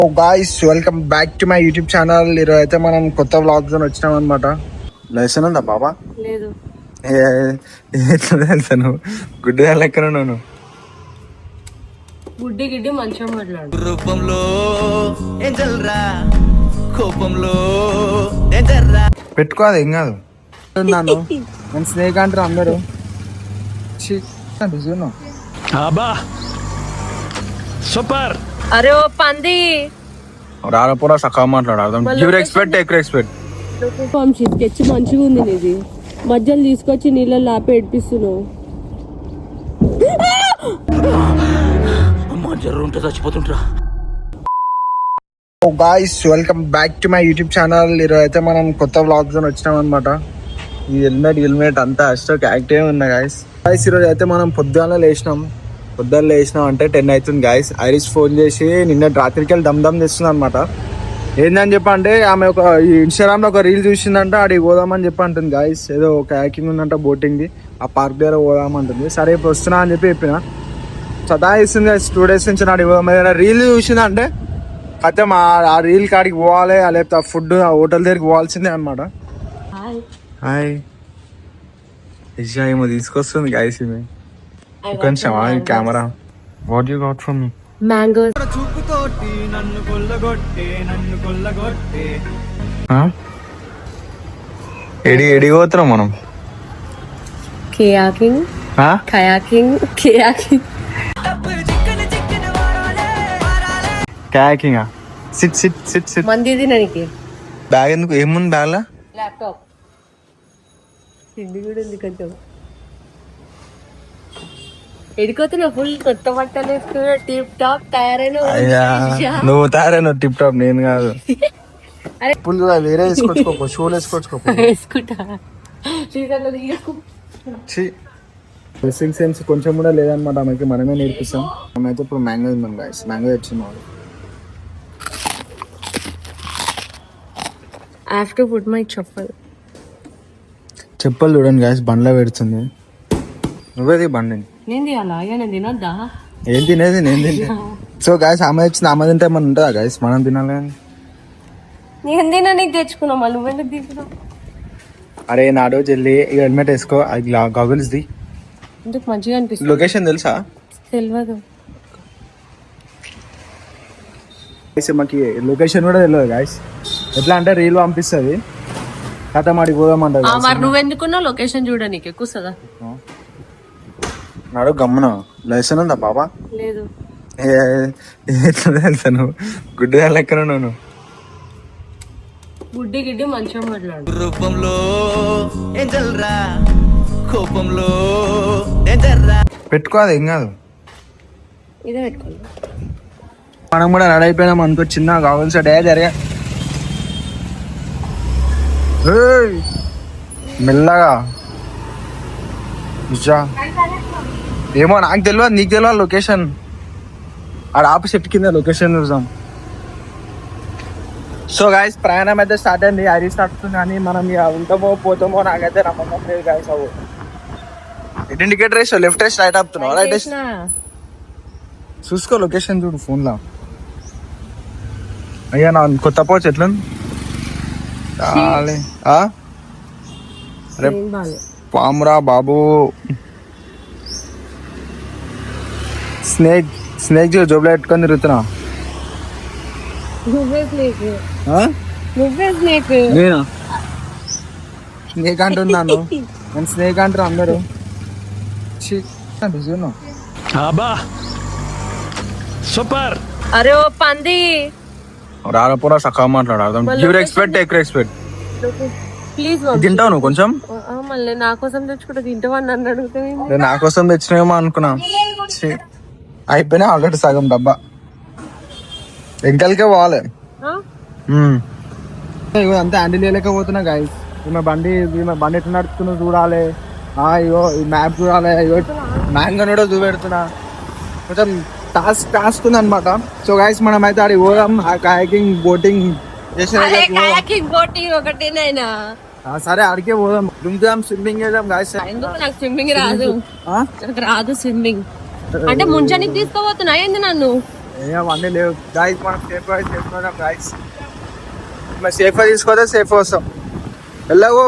Guys welcome back to my YouTube channel. ఈరోజు అయితే మనం కొత్త వ్లాగ్స్ అని వచ్చినాం అనమాట. లైసెన్స్ ఉందా బాబా? లేదు. ఎట్లా తెలుసాను గుడ్డి లెక్కన నువ్వు గుడ్డి గిడ్డి మంచిగా మాట్లాడు. రూపంలో కోపంలో పెట్టుకోదు ఏం కాదు. నన్ను నేను స్నేక్ అంటారు అందరూ. సూపర్. అరే ఓ పంది రాలపోరా సకా మాట్లాడదాం. Give respect take respect. Sketch మంచిగా ఉంది నీది. మధ్యలో తీసుకొచ్చి నీళ్ళలో ఆపి ఏడిపిస్తున్నావు. చచ్చిపోతుంటా. Guys welcome back to my YouTube channel. ఈరోజు అయితే మనం కొత్త వ్లాగ్స్ అని వచ్చినాం అనమాట. ఈ హెల్మెట్ అంతా అస్టోక్ యాక్టివ్ ఉన్నా గాయస్. ఈరోజు అయితే మనం పొద్దున్న లేచినాం అంటే 10 అవుతుంది గాయస్. ఐరిష్ ఫోన్ చేసి నిన్న రాత్రికి వెళ్ళి దమ్ తెస్తుంది అనమాట. ఏందని చెప్పంటే ఆమె ఒక ఇన్స్టాగ్రామ్ లో ఒక రీల్ చూసిందంట, అడిగి పోదామని చెప్పి అంటుంది గాయస్. ఏదో ఒక హ్యాకింగ్ ఉందంట బోటింగ్ది, ఆ పార్క్ దగ్గర పోదామంటుంది. సరే ఇప్పుడు వస్తున్నా అని చెప్పిన సదా ఇస్తుంది గాయస్. 2 days నుంచి నాడు పోదాం. రీల్ చూసిందంటే అయితే ఆ రీల్ కాడికి పోవాలి, లేకపోతే ఆ ఫుడ్ ఆ హోటల్ దగ్గరికి పోవాల్సిందే అనమాట. హాయ్ ఇషా ఏమో తీసుకొస్తుంది గాయస్. ఈమె కొంచెం camera. What you got from me? Mango. చూపుతోటి నన్ను కొల్లగొట్టే ఎడి పోతున్నాం మనం. కయాకింగ్. కయాకింగ్. సిట్ మంది తినడానికి బ్యాగ్ ఎందుకు? ఏముంది బ్యాగ్ లా? ల్యాప్టాప్. తిండి కూడా ఉంది కొంచెం. ఎడిపోతున్నా ఫుల్ కొత్త బట్టలు వేసుకున్నా టిప్ టాప్ తయారైన. నువ్వు తయారైన టిప్ టాప్, నేను కాదు. ఫుల్ వేరే వేసుకొచ్చుకో, షూలు వేసుకుంటా. డ్రెస్సింగ్ సెన్స్ కొంచెం కూడా లేదనమాట ఆమెకి, మనమే నేర్పిస్తాం. మేమైతే ఇప్పుడు మ్యాంగో తిన్నాం గాయస్. మ్యాంగో తెచ్చింది. I have to put my చెప్పలు చూడండి గాయస్, బండ్లో పెడుతుంది. నువ్వేది బండి నేను తీయాలా? నేను తినొద్దా? ఏం తినేది? నేను తిన్నా. సో గాయస్ ఆమె వచ్చింది, ఆమె తింటే మనం ఉంటుందా గాయస్? మనం తినాలి కానీ. నేను తిన్నా, నీకు తెచ్చుకున్నావు. మళ్ళీ నువ్వెందుకు తీసుకున్నావు? అరే నాడో చెల్లి, ఈ హెల్మెట్ వేసుకో, అది గాగుల్స్ ది. ఎందుకు మంచిగా అనిపిస్తుంది? లొకేషన్ తెలుసా? తెలియదు. మాకు లొకేషన్ కూడా తెలియదు గాయస్. ఎట్లా అంటే రీల్ పంపిస్తుంది, కథ మాడి పోదామంటారు. మరి నువ్వెందుకున్నా లొకేషన్ చూడడానికి ఎక్కువదా? నాడు గమ్మున. లైసెన్స్ ఉందా బాబా? లేదు. ఎట్లా తెలుసాను గుడ్డి లెక్కన నువ్వు గుడ్డి గిడ్డి మంచిగా మాట్లాడు. రూపంలో కోపంలో పెట్టుకోదు ఏం కాదు. ఇదే పెట్టుకోవాలి. మనం కూడా రెడీ అయిపోయినాం అనుకో, చిన్న కావాల్సి డే జరిగా మెల్లగా. ఏమో నాకు తెలియదు, నీకు తెలియదు లొకేషన్. ఆడ ఆపోజిట్ కింద లొకేషన్ చూసాం. సో గాయస్ ప్రయాణం అయితే స్టార్ట్ అయింది. అది స్టార్ట్ అవుతుంది కానీ మనం ఇక ఉంటామో పోతామో నాకైతే నమ్మకం లేదు గాయస్. అవు ఎటు ఇండికేటర్ వేసావు? లెఫ్ట్ వేసి రైట్ ఆపుతున్నావు? రైట్ వేసి చూసుకో, లొకేషన్ చూడు ఫోన్లో. అయ్యా నా కొత్త పోవచ్చు ఎట్లా పామురా బాబు. స్నేక్ జోబులో పెట్టుకొని తిరుగుతున్నా. నేనా స్నేక్ అంటున్నాను? నేను స్నేక్ అంటారు అందరూ. సూపర్. అరే ఓ పంది రాలపోరా సకా మాట్లాడదాం. Give respect take respect. Please తింటావు నువ్వు కొంచెం? మళ్ళీ నా కోసం తెచ్చుకుంటే తింటావని నన్ను అడుగుతావు. నా కోసం తెచ్చినేమో అనుకున్నా. అయిపోయినా ఆల్రెడీ సగం డబ్బా. ఎంకలకే పోవాలి. అంతా హ్యాండిల్ చేయలేకపోతున్నా గాయస్. ఈమె బండి ఎట్లా నడుపుతున్నా చూడాలి. అయ్యో ఈ మ్యాప్ చూడాలి. అయ్యో మ్యాంగో కూడా చూపెడుతున్నా. కొంచెం టాస్క్ ఉంది అనమాట. సో గాయస్ మనం అయితే ఆడికి పోదాం. కయాకింగ్ బోటింగ్ ఒకటేనైనా. సరే ఆడికే పోదాం. దుమ్దాం స్విమ్మింగ్ చేద్దాం గాయస్. ఎందుకు నాకు స్విమ్మింగ్ రాదు. నాకు రాదు స్విమ్మింగ్. అంటే ముంచానికి తీసుకోబోతున్నా ఏంది నన్ను? ఏమన్నీ లేవు గాయస్. మనం సేఫ్గా చేసుకున్నాం గాయస్. మరి సేఫ్గా తీసుకోతే సేఫ్ వస్తాం. వెళ్ళవు.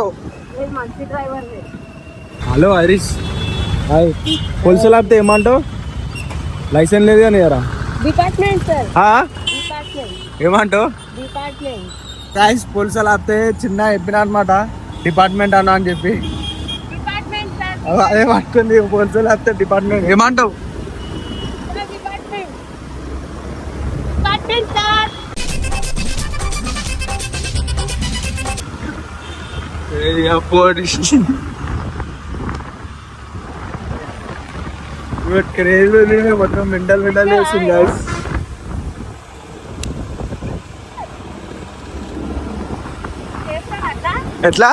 మంచి డ్రైవర్. Hello Harish, hi. పోలీసులు ఆపితే ఏమంటావు? లైసెన్స్ లేదు కానీ ఎరా డిపార్ట్మెంట్ సార్, ఏమంటావు? డిపార్ట్మెంట్. గాయస్ పోలీసులు ఆపితే చిన్న చెప్పిన అనమాట, డిపార్ట్మెంట్ అన్నా అని చెప్పి. డిపార్ట్మెంట్ సార్, అదే పట్టుకుంది. పోలీసులు ఆపితే డిపార్ట్మెంట్ ఏమంటావు? డిపార్ట్మెంట్. Department sir. క్రేజ్ మొత్తం మెంటల్ వేస్తుంది గాయస్. ఎట్లా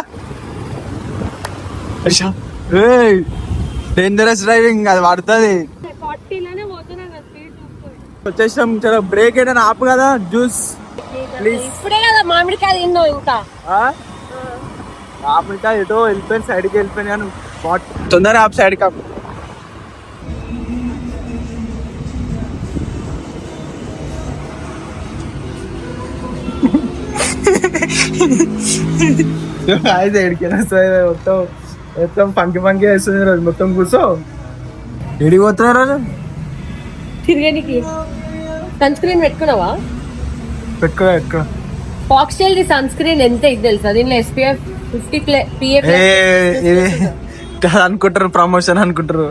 డేంజరస్ డ్రైవింగ్ అది పడుతుంది. 40 లోనే పోతున్నా కదా, స్పీడ్ చూసుకోండి. వచ్చేసాం. చలో బ్రేక్ ఏదైనా ఆపు కదా. Juice please. ఇప్పుడే కదా మామిడికాయ తిన్నావు ఇంకా. ఆపితే ఎటో వెళ్ళిపోయిన సైడ్కి వెళ్ళిపోయినాను. తొందరగా ఆపు, సైడ్కి ఆపు. ఎడికైనా మొత్తం మొత్తం పంకి పంకి వేస్తుంది రోజు మొత్తం. కూర్చో. ఎడికి పోతున్నారు రోజు? తిరగనికి. సన్ స్క్రీన్ పెట్టుకున్నావా? పెట్టుకో. ఫాక్స్టైల్ ది సన్ స్క్రీన్ ఎంత ఇది తెలుసా? దీనిలో SPF 50 PA+. అనుకుంటారు ప్రమోషన్ అనుకుంటారు.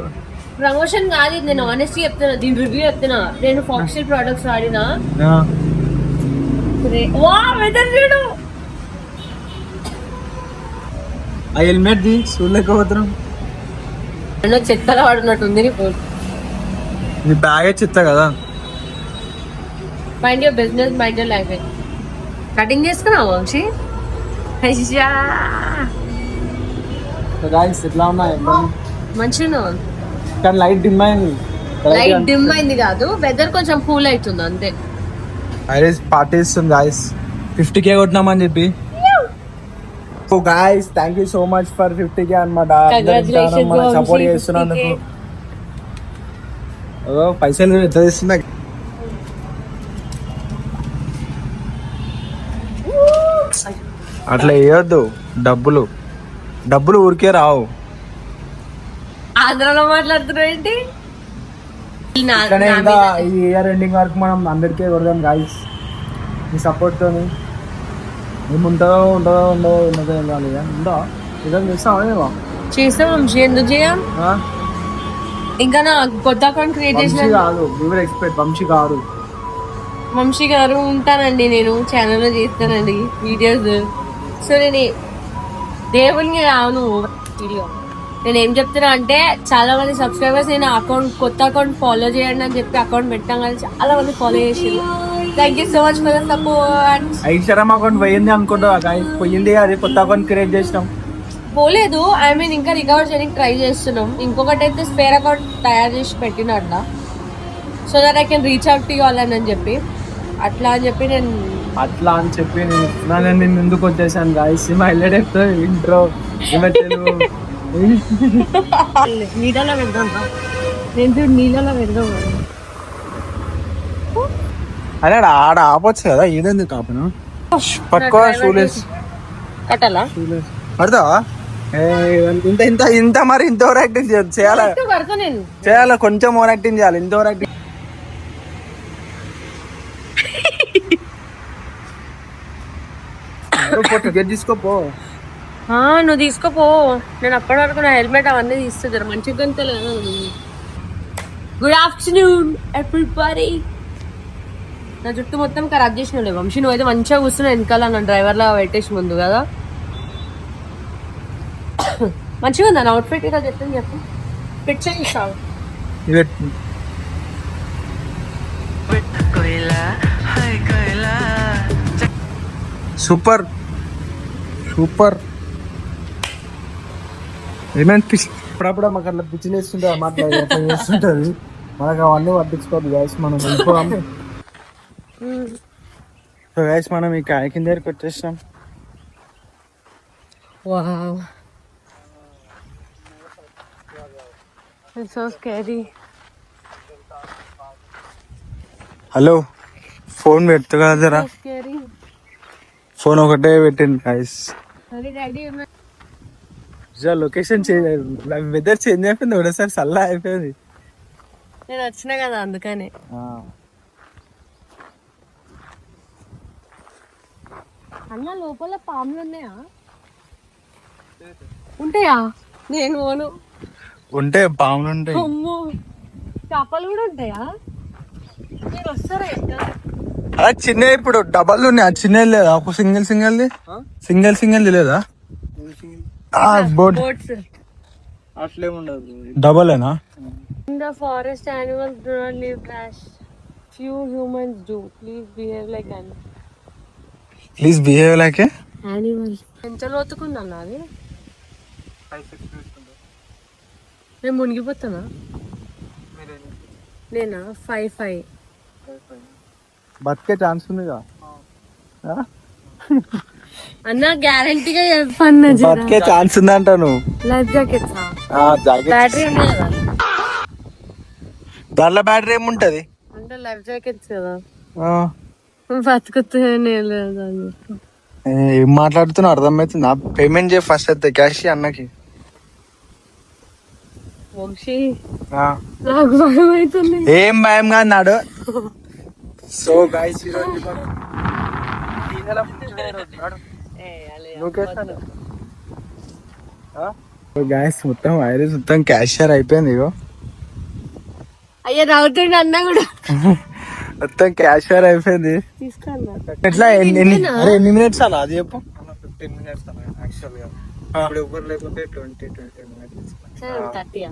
ప్రమోషన్ కాదు ఇది, నేను ఆనెస్ట్లీ చెప్తున్నా. దీని రివ్యూ చెప్తున్నా. నేను ఫాక్స్టైల్ ప్రొడక్ట్స్ వాడినా. వెదర్ చూడు. ఆ హెల్మెట్ ది చూడలేకపోతున్నాం. చెత్తలో వాడున్నట్టుంది. నీ బ్యాగే చెత్త కదా. Mind your business, mind your language. Cutting చేసుకున్నావా వంశీ? ఎట్లా ఉన్నాయి? మంచిగా కానీ లైట్ డిమ్ అయింది. లైట్ డిమ్ అయింది కాదు, వెదర్ కొంచెం కూల్ అవుతుంది అంతే. ఐరిస్ పార్టీ ఇస్తుంది గాయస్. 50K కొట్టినామని చెప్పి. So guys thank you so much for 50K అనమాట. సపోర్ట్ చేస్తున్నందుకు. పైసలు ఎంత తెస్తున్నా. అట్లా వేయొద్దు. డబ్బులు ఊరికే రావు. ఆంధ్రలో మాట్లాడుతున్నావు ఏంటి? కానీ ఇంకా ఈ ఇయర్ ఎండింగ్ వరకు మనం 100K కొడదాం గాయస్. మీ సపోర్ట్ తోని ఏముంటుందో వెళ్ళాలి. ఉందా ఇదం చేస్తామా? చేస్తాం వంశీ, ఎందుకు చేయం? ఇంకా నా కొత్త అకౌంట్ క్రియేట్ చేసిన కాదు, ఎక్స్పెక్ట్ వంశీ గారు ఉంటానండి. నేను ఛానల్లో చేస్తానండి వీడియోస్. సో నేను దేవునికి రాను వీడియో. నేను ఏం చెప్తున్నా అంటే, చాలా మంది సబ్స్క్రైబర్స్ నేను కొత్త అకౌంట్ ఫాలో చేయండి అని చెప్పి అకౌంట్ పెట్టాం కానీ చాలా మంది ఫాలో చేసింది. Thank you so much for the support. Instagram account పోయింది అనుకుంటా. పోయింది, అది కొత్త అకౌంట్ క్రియేట్ చేసినాం. పోలేదు, ఐ మీన్ ఇంకా రికవర్ చేయడానికి ట్రై చేస్తున్నాం. ఇంకొకటి అయితే స్పేర్ అకౌంట్ తయారు చేసి పెట్టినట్ల, so that I can reach out to you all అని చెప్పి. అట్లా అని చెప్పి నేను ముందుకు వచ్చేసాను గాయస్. హైలైట్ చెప్తాను ఇంట్రో. నీళ్ళలో పెడదాం, నేను నీళ్ళలో పెడదాం. అరే ఆడ ఆపొచ్చు కదా, ఏదెందుకు కాపను? పట్టుకో. షూలెస్ కట్టాలా? పడతావా? ఇంత ఇంత ఇంత మరి ఇంత ఓవర్ యాక్టింగ్ చేయాలా? కొంచెం ఓవర్ యాక్టింగ్ చేయాలి. ఇంత ఓవర్ యాక్టింగ్ తీసుకోపో. నువ్వు తీసుకోపో. నేను అప్పటి వరకు నా హెల్మెట్ అవన్నీ తీస్తుంది మంచిగా. Good afternoon everybody. నా జుట్టు మొత్తం ఖరాబ్ చేసిన వంశీ. నువ్వు అయితే మంచిగా కూర్చున్నావు వెనకాల, నా డ్రైవర్లా పెట్టేసి ముందు కదా. మంచిగా ఉందా నా అవుట్ఫిట్? ఇలా చెప్తాను చెప్పు. ఫిట్ చేయిస్తావు. Super super. ఏమైనా అప్పుడప్పుడు మాకు అట్లా పిచ్చి వేస్తుంటే మాట్లాడుతుంటది. మనకు అవన్నీ పట్టించుకోవద్దు గాయస్. మనం వెళ్ళిపోదాం. సో గాయస్ మనం ఈ కాయ కింద దగ్గరికి వచ్చేసాం. Wow. It's so scary. Hello phone పెట్టుకోగలరా? ఫోన్ ఒకటే పెట్టింది guys. Location change weather change అయిపోయింది ఒకటేసారి, చల్ల అయిపోయింది. నేను వచ్చినా కదా అందుకనే. అన్న లోపల పాములు ఉన్నాయా? ఉంటాయా? నేను పోను. ఉంటే పాములు ఉంటాయి. అమ్మో, చేపలు కూడా ఉంటాయా? మీరు వస్తారా? అలా చిన్న ఇప్పుడు డబల్ ఉన్నాయి, చిన్న లేదా? ఒక సింగిల్ లేదా? Boats అట్లేముండదు, డబలేనా? In the forest, animals do not leave trash. Few humans do. Please behave like animals. Animals. ఎంత లోతుకుందన్న అది? నేను మునిగిపోతానా? నేనా 5'5". బతికే ఛాన్స్ ఉందిగా అన్న గ్యారంటీగా చెప్పన్న. బతికే ఛాన్స్ ఉందంట. నువ్వు లైఫ్ జాకెట్స్ బ్యాటరీ ఉంది కదా? దాంట్లో బ్యాటరీ ఏముంటది అంటే లైఫ్ జాకెట్స్ కదా, బతుకుతా. ఏం మాట్లాడుతున్నా అర్థమవుతుందా? పేమెంట్ చేయ ఫస్ట్ అయితే క్యాష్ అన్నకి. వంశీ నాకు భయం అవుతుంది. ఏం భయం కాదు నాడు. సో గైస్ మొత్తం వైరస్ మొత్తం క్యాషియర్ అయిపోయింది. ఇగో అయ్యా రావుతుండే అన్న కూడా మొత్తం క్యాషియర్ అయిపోయింది. తీసుకున్నా ఎట్లా ఎన్ని మినిట్స్ అలా అది చెప్పు. 15 minutes యాక్చువల్ గా. ఇప్పుడు ఎవరు లేకపోతే 20 minutes. 30.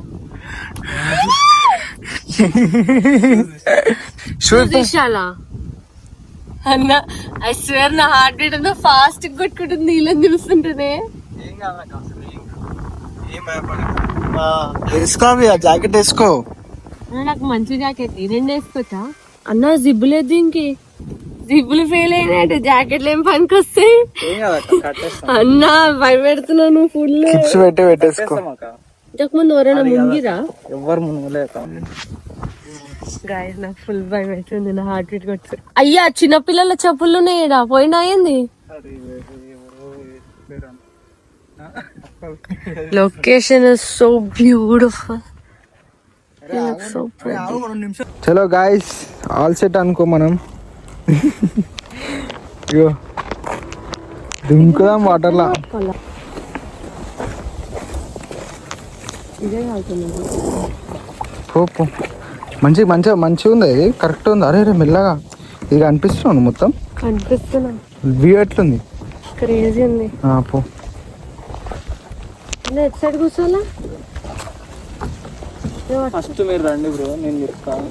అన్న ఐ స్వేర్ నా హార్ట్ బీట్ అంతా ఫాస్ట్ కొట్టుకుంటుంది నీళ్ళని చూస్తుంటేనే. వేసుకో జాకెట్ వేసుకో. నాకు మంచి జాకెట్ రెండు వేసుకోవచ్చా అన్న? జిబ్బు లేదు దీనికి, జిబ్బులు ఫెయిల్ అయినాయంటే జాకెట్లు ఏం పనికి వస్తాయి అన్న? భయపెడుతున్నాను ఫుల్. పెట్టేసుకో. ఇంతకుముందు ఎవరైనా మునిగిరా? ఎవరు మునగలేక. గాయస్ నాకు ఫుల్ భయం అవుతుంది, నా హార్ట్ బీట్ కొట్టు. అయ్యా చిన్నపిల్లల చెప్పులు ఉన్నాయా? పోయినా ఏంది? Location is so beautiful. చలో గాయస్ ఆల్ సెట్ అనుకో మనం. దుంకుదాం వాటర్లా. మంచిగా ఉంది. ఇది కరెక్ట్ ఉంది. అరే మెల్లగా ఇది కనిపిస్తున్నాను మొత్తం. కనిపిస్తున్నా. వ్యూ ఎట్లుంది? క్రేజీ ఉంది. పో ఎట్ సైడ్ కూర్చోాలా? ఫస్ట్ మీరు రండి బ్రో, నేను చెప్తాను.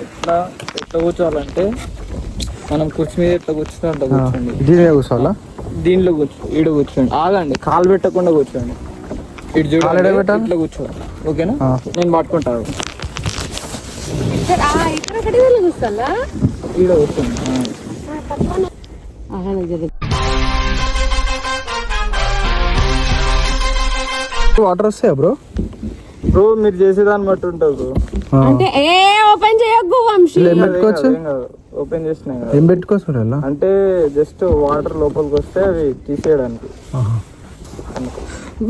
ఎట్లా కూర్చోవాలంటే మనం కుర్చీ మీద ఎట్లా కూర్చుంటే అట్లా కూర్చోండి. దీని కూర్చోవాలా? దీనిలో ఈడ కూర్చోండి. ఆగండి, కాలు పెట్టకుండా కూర్చోండి. ఇటు చూడాలి, ఇట్లా కూర్చోవాలి. ఓకేనా? నేను పట్టుకుంటాను. కూర్చోాలా? ఈడ కూర్చోండి. వాటర్ వస్తాయా బ్రో? బ్రో మీరు చేసేదాన్ని బట్టి ఉంటుంది బ్రో. అంటే ఓపెన్ చేయకు వంశీ. ఓపెన్ చేసినా ఏం పెట్టుకోవచ్చు అంటే జస్ట్ వాటర్ లోపలికి వస్తే అవి తీసేయడానికి.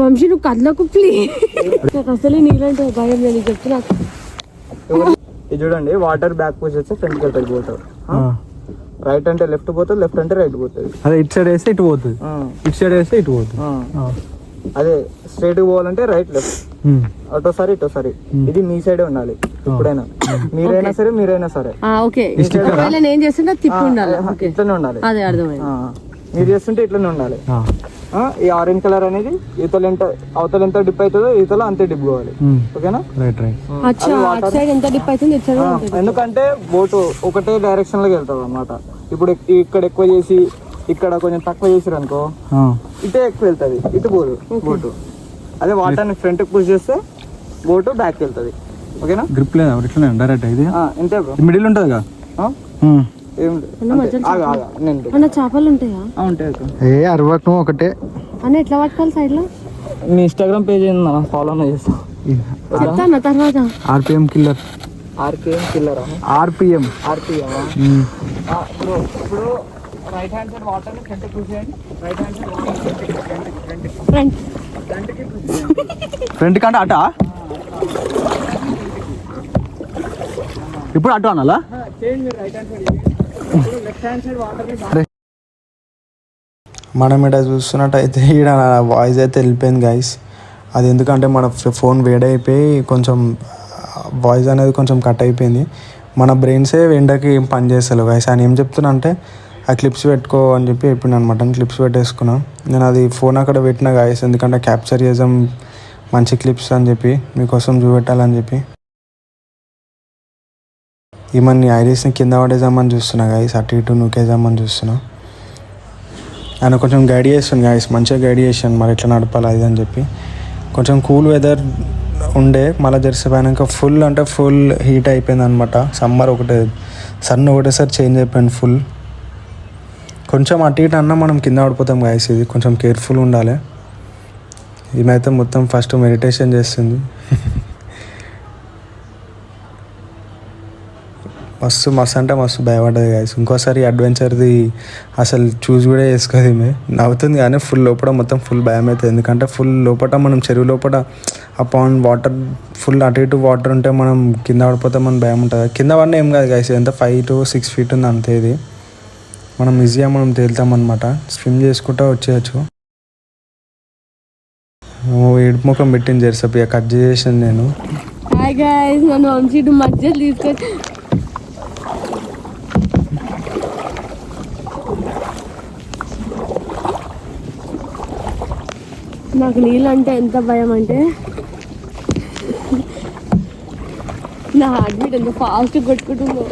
వంశీ నువ్వు కదలకు ప్లీజ్. నాకు అసలు నీళ్ళంటే భయం. నేను చెప్తున్నా. ఇది చూడండి, వాటర్ బ్యాక్ పుష్ చేస్తే ఫ్రంట్కి వెళ్తాడు వాటర్. రైట్ అంటే లెఫ్ట్ పోతుంది, లెఫ్ట్ అంటే రైట్ పోతుంది. అదే ఇటు సైడ్ వేస్తే ఇటు పోతుంది, ఇటు సైడ్ వేస్తే ఇటు పోతుంది. అదే స్ట్రైట్ పోవాలంటే రైట్ లెఫ్ట్, అటోసారి ఇటోసారి. ఇది మీ సైడే ఉండాలి ఎప్పుడైనా. మీరైనా సరే ఏం చేస్తుంటే తిప్పి ఉండాలి, ఇట్లనే ఉండాలి. అదే అర్థమైంది. మీరు చేస్తుంటే ఇట్లనే ఉండాలి. ఈ ఆరెంజ్ కలర్ అనేది ఈతలు ఎంత అవతల ఎంత డిప్ అవుతుందో ఈతలో అంతే డిప్ కావాలి. ఓకేనా? ఎందుకంటే బోటు ఒకటే డైరెక్షన్ లోకి వెళ్తుంది అన్నమాట. ఇప్పుడు ఇక్కడ ఎక్కువ చేసి ఇక్కడ కొంచెం తక్కువ చేసారు అనుకో, ఇటే ఎక్కువ వెళ్తుంది, ఇటు పోదు బోటు. అదే వాటర్ని ఫ్రంట్ పుష్ చేస్తే బోటు బ్యాక్ వెళ్తుంది. ఓకేనా? గ్రిప్ లేదా డైరెక్ట్ ఇది ఇంతే బ్రో. మిడిల్ ఉంటుందిగా. చేపలు ఉంటాయా? ఉంటాయి. అరవకు ఒకటే అన్న ఎట్లా పట్టుకోవాలి సైడ్ లో? మీ ఇన్స్టాగ్రామ్ పేజ్ ఏంది ఫాలో చేస్తాను తర్వాత ఆర్పిఎం కిల్లర్. ఆర్కేఎం కిల్లరా ఆర్పిఎం. ఆర్పిఎం. ఇప్పుడు right hand side water front push చేయండి. Right hand side water front ఫ్రంట్కి పుష్ చేయండి. ఫ్రంట్ కంటే అటా ఇప్పుడు అటు అనాలా? చేయండి మీరు రైట్ హ్యాండ్ సైడ్. ఇప్పుడు లెఫ్ట్ హ్యాండ్ సైడ్ వాటర్. మనం ఇక్కడ చూస్తున్నట్టయితే ఇక్కడ వాయిస్ అయితే వెళ్ళిపోయింది గైస్. అది ఎందుకంటే మన ఫోన్ వేడైపోయి కొంచెం వాయిస్ అనేది కొంచెం కట్ అయిపోయింది. మన బ్రెయిన్సే ఎండకి ఏం పని చేస్తలేవు గైస్. ఆయన ఏం చెప్తున్నా అంటే ఆ క్లిప్స్ పెట్టుకో అని చెప్పి చెప్పిండు అనమాట. క్లిప్స్ పెట్టేసుకున్నా. నేను అది ఫోన్ అక్కడ పెట్టిన గైస్, ఎందుకంటే క్యాప్చర్ చేసాం మంచి క్లిప్స్ అని చెప్పి మీకోసం చూపెట్టాలని చెప్పి. ఈమన్ని ఐరిస్ని కింద పడేద్దామని చూస్తున్నా గైస్, అటు ఇటు నూకేద్దామని చూస్తున్నా. ఆయన కొంచెం గైడ్ చేస్తుంది గైస్, మంచిగా గైడ్ చేసాను మరి ఎట్లా నడపాలి అది అని చెప్పి. కొంచెం కూల్ వెదర్ ఉండే, మళ్ళీ జరిసిపోయాక ఫుల్ అంటే ఫుల్ హీట్ అయిపోయింది అనమాట. సమ్మర్ సన్ ఒకటేసారి చేంజ్ అయిపోయింది ఫుల్. కొంచెం అటు ఇటు అన్నా మనం కింద పడిపోతాం గైస్, ఇది కొంచెం కేర్ఫుల్ ఉండాలి. ఈమెయితే మొత్తం ఫస్ట్ మెడిటేషన్ చేస్తుంది. మస్తు అంటే మస్తు భయపడ్డది గైస్. ఇంకోసారి అడ్వెంచర్ది అసలు చూసి కూడా చేసుకోదు. ఈమె నవ్వుతుంది కానీ ఫుల్ లోపల మొత్తం ఫుల్ భయం అవుతుంది. ఎందుకంటే ఫుల్ లోపల మనం చెరువు లోపల ఆ పౌండ్ వాటర్ ఫుల్ అటు ఇటు వాటర్ ఉంటే మనం కింద పడిపోతాం అని భయం ఉంటుంది. కింద పడినా ఏం కాదు గైస్, ఎంత 5 to 6 feet ఉంది అంతే. ఇది మనం ఈజీగా మనం తేలుతామన్నమాట, స్విమ్ చేసుకుంటూ వచ్చేయచ్చు. ఏడుపు ముఖం పెట్టింది జెర్సప్, ఇక కట్ చేసాను నేను. హాయ్ గైస్, నన్ను వంశీటు మధ్యలో తీసుకొచ్చి నాకు నీళ్ళు అంటే ఎంత భయం అంటే నా హార్ట్ బీట్ ఎంత ఫాస్ట్ కొట్టుకుంటుందో.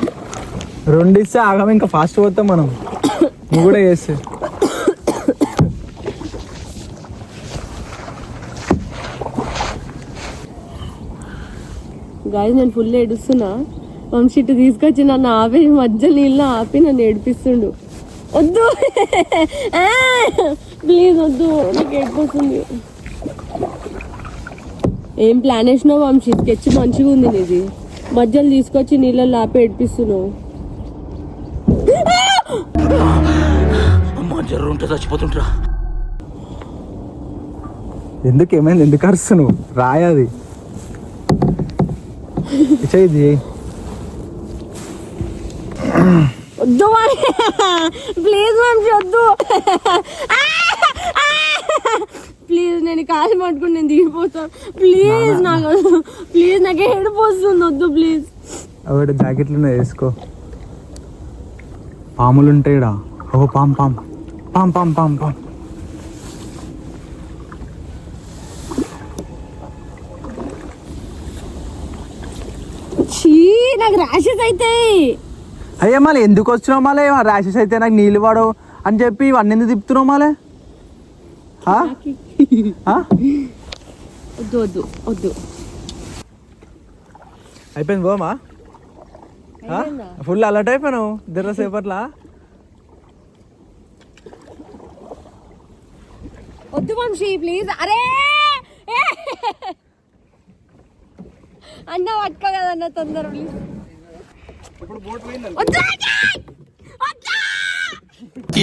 2 ఇస్తే ఆగమే, ఇంకా ఫాస్ట్ పోతాం మనం. నువ్వు కూడా చేస్తే గాయస్ నేను ఫుల్ ఏడుస్తున్నా. వంశీటు తీసుకొచ్చి నన్ను ఆపి మధ్య నీళ్ళు ఆపి నన్ను ఏడిపిస్తుండు. వద్దు ప్లీజ్ వద్దు, నాకు ఏడిపోతుంది. ఏం ప్లాన్ వేసినావు వంశీ? స్కెచ్ మంచిగా ఉంది నీది, మధ్యలో తీసుకొచ్చి నీళ్ళల్లో ఆపి ఏడిపిస్తున్నావు. చచ్చిపోతుంటా. ఎందుకు ఏమైంది? ఎందుకు అరుస్తున్నావు? రాయది ఇది వద్దు ప్లీజ్ వంశీ వద్దు ప్లీజ్. నేను కాలు పట్టుకుని నేను దిగిపోతాను ప్లీజ్. నాకు ప్లీజ్, నాకు ఏడిపోతుంది, వద్దు ప్లీజ్. ఒకటి జాకెట్లు వేసుకో. పాములు ఉంటాయిడా. ఓ పామ్ పామ్ పామ్ పామ్ పామ్ పామ్. చీ, నాకు ర్యాషెస్ అవుతాయి. అయ్యా మళ్ళీ ఎందుకు వచ్చినావు? మళ్ళీ ర్యాషెస్ అయితే నాకు నీళ్ళు పడవు అని చెప్పి ఇవన్నీ ఎందుకు తిప్పుతున్నావు? మళ్ళీ వద్దు వద్దు వద్దు. అయిపోయింది పోమా? ఫుల్ అలర్ట్ అయిపోయినావు ఇద్దరు సేపట్లా. వద్దు వంశీ ప్లీజ్. అరే అన్న పట్టుకో కదన్న తొందర ప్లీజ్.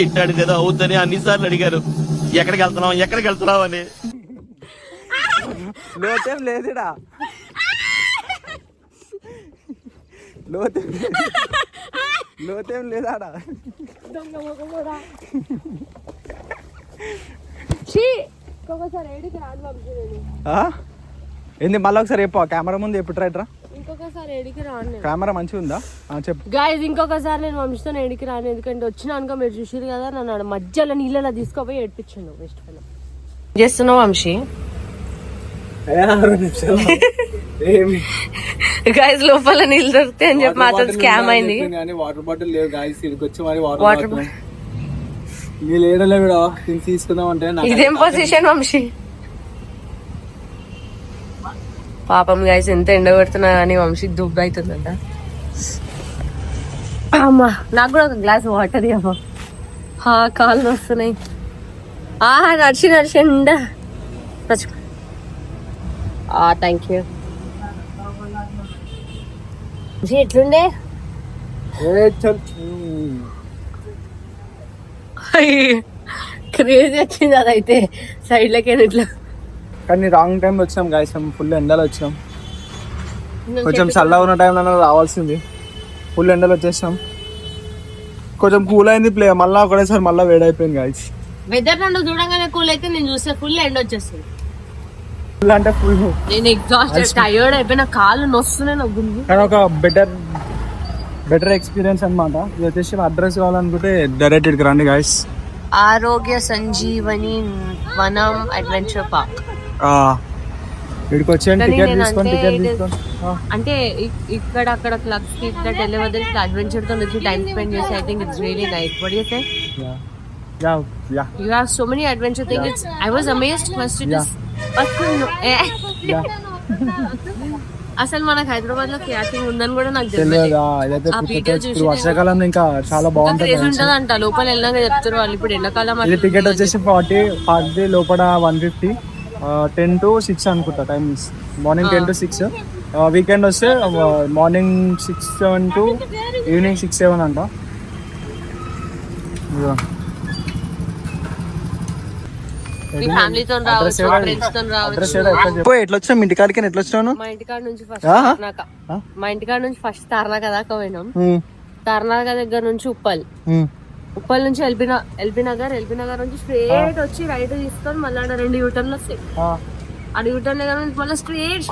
ఏంటడిదేదో అవుద్దని అన్నిసార్లు అడిగారు. ఎక్కడికి వెళ్తున్నావు అని. లోతేం లేదుడా, లోతేం లేదాడా. ఏంది మళ్ళీ ఒకసారి చెప్పు, కెమెరా ముందు ఎప్పుడు రైట్ రా. ఇంకొకసారి ఏడికి రాను. కెమెరా మంచిగా ఉందా? చెప్పు గైస్, ఇంకొకసారి నేను వంశీతో ఏడికి రాను. ఎందుకంటే వచ్చినాక మీరు చూసారు కదా, నన్ను మధ్యలో నీళ్ళలో తీసుకోపోయి ఏడిపించాను. బెస్ట్ ఫ్రెండ్ చేస్తున్నావు వంశీ. గైస్ లోపల నీళ్ళు దొరుకుతాయి అని చెప్పి మాతో స్కామ్ అయింది. వాటర్ బాటిల్ లేవు గైస్, ఇక్కడికి వచ్చి మరి వాటర్ నీళ్ళు ఏడలే కూడా తీసుకుందాం అంటే ఇదేం పొజిషన్ వంశీ? పాపం గైస్, ఎంత ఎండ కొడుతున్నా కానీ వంశీ దుబ్బు అవుతుందంట. అమ్మా నాకు కూడా ఒక గ్లాస్ వాటర్ ఇవ్వ. కాళ్ళు వస్తున్నాయి. నడిచి ఎండ థ్యాంక్ యూ. ఎట్లుండే క్రేజీ వచ్చింది అదైతే సైడ్ లకి ఇట్లా. కానీ రాంగ్ టైంలో వచ్చినాం గాయస్, ఫుల్ ఎండలో వచ్చినాం. కొంచెం చల్లగా ఉన్న టైంలో రావాల్సింది, ఫుల్ ఎండలు వచ్చేసినాం. కొంచెం కూల్ అయింది ప్లే, మళ్ళీ ఒకటేసారి మళ్ళీ వేడైపోయింది గాయస్. వెదర్ నన్ను చూడంగానే కూల్ అయితే నేను చూస్తే ఫుల్ ఎండ్ వచ్చేస్తుంది. ఫుల్ అంటే ఫుల్, నేను ఎగ్జాస్టెడ్ టైర్డ్ అయిపోయిన, కాళ్ళు నొస్తున్నాయి నాకు గుండు. కానీ ఒక బెటర్ ఎక్స్పీరియన్స్ అన్నమాట. ఇది వచ్చేసి అడ్రస్ కావాలనుకుంటే డైరెక్ట్ ఇక్కడికి రండి గాయస్. ఆరోగ్య సంజీవని వనం అడ్వెంచర్ పార్క్. ఇక్కడికి వచ్చేయండి, టికెట్ తీసుకోండి. అంటే ఇక్కడ అక్కడ క్లబ్స్ కి ఇట్లా వెళ్ళే బదులు ఇట్లా అడ్వెంచర్ తో వచ్చి టైం స్పెండ్ చేసి I think it's really nice. What do you say? You have so many adventure things. I was amazed first it is అసలు మనకు హైదరాబాద్ లో క్యాటింగ్ ఉందని కూడా నాకు తెలియదు. వర్షాకాలం ఇంకా చాలా బాగుంటుంది ఉంటదంట, లోపల వెళ్ళినాక చెప్తారు వాళ్ళు. ఇప్పుడు ఎండాకాలం టికెట్ వచ్చేసి 40 లోపల 150, 10 to 6 అనుకుంటా టైమింగ్స్. మార్నింగ్ 10 to 6, వీకెండ్ వస్తే మార్నింగ్ 6-7 to ఈవినింగ్ 6-7 అంట. ఫ్యామిలీతో రావచ్చు, ఫ్రెండ్స్ తో రావచ్చు. ఎట్లా వచ్చినాం ఇంటికాడికి? ఎట్లా వచ్చినాను? మా ఇంటికాడ నుంచి ఫస్ట్ తార్నాక దాకా పోయినాం. తార్నాక దగ్గర నుంచి ఉప్పల్ నుంచి ఎల్బీ నగర్ నుంచి స్ట్రేట్ వచ్చి రైట్ తీసుకొని మళ్ళీ 2 యూటర్న్లు వస్తాయి. ఆ యూటర్న్ దగ్గర నుంచి మళ్ళీ స్ట్రేట్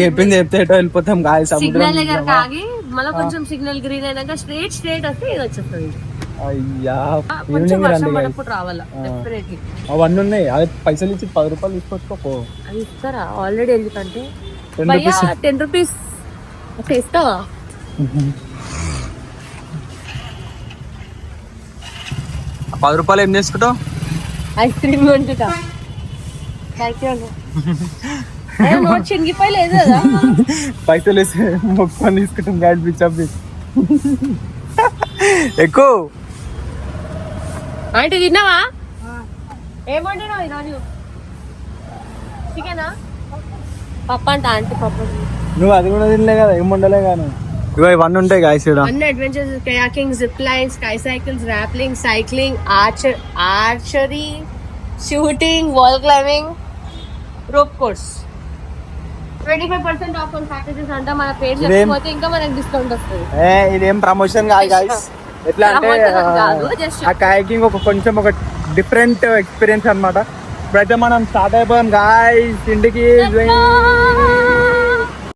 చెప్పింది చెప్తే వెళ్ళిపోతాం. సిగ్నల్ దగ్గర ఆగి మళ్ళీ కొంచెం సిగ్నల్ గ్రీన్ అయినాక స్ట్రేట్ వస్తే ఇది వచ్చేస్తుంది. కొంచెం వర్షం పడప్పుడు రావాలా డెఫినెట్లీ. అవన్నీ ఉన్నాయి, అదే పైసలు ఇచ్చి 10 రూపాయలు తీసుకోవచ్చుకో. అది ఇస్తారా ఆల్రెడీ? ఎందుకంటే 10 రూపీస్ ఇస్తావా? 10 రూపాయలు ఏం చేసుకుంటావు? Ice cream కొంటుతా. చినిగిపోయలేదు కదా, పైసలు వేసి మొక్కని తీసుకుంటాం. గాడి పిచ్చి ఎక్కువ. ఆంటీ తిన్నావా? ఏమంటున్నావు ఈరోజు? చికెనా? పప్పు అంట ఆంటీ, పప్పు. నువ్వు అది కూడా తినలే కదా, ఏం వండలే కానీ. ఇవన్నీ ఉంటాయి గాయస్ ఇక్కడ. అన్ని adventures, kayaking, zip line, sky cycles, rappelling, cycling, archery, shooting, wall climbing, rope course. 25% of on packages అంట. మన పేజ్ లేకపోతే ఇంకా మనకి డిస్కౌంట్ వస్తుంది. ఇదేం ప్రమోషన్ కాదు గాయస్. ఎట్లా అంటే ఆ కయాకింగ్ కొంచెం ఒక డిఫరెంట్ ఎక్స్పీరియన్స్ అన్నమాట. ఇప్పుడైతే మనం స్టార్ట్ అయిపోయాం గాయస్ ఇంటికి.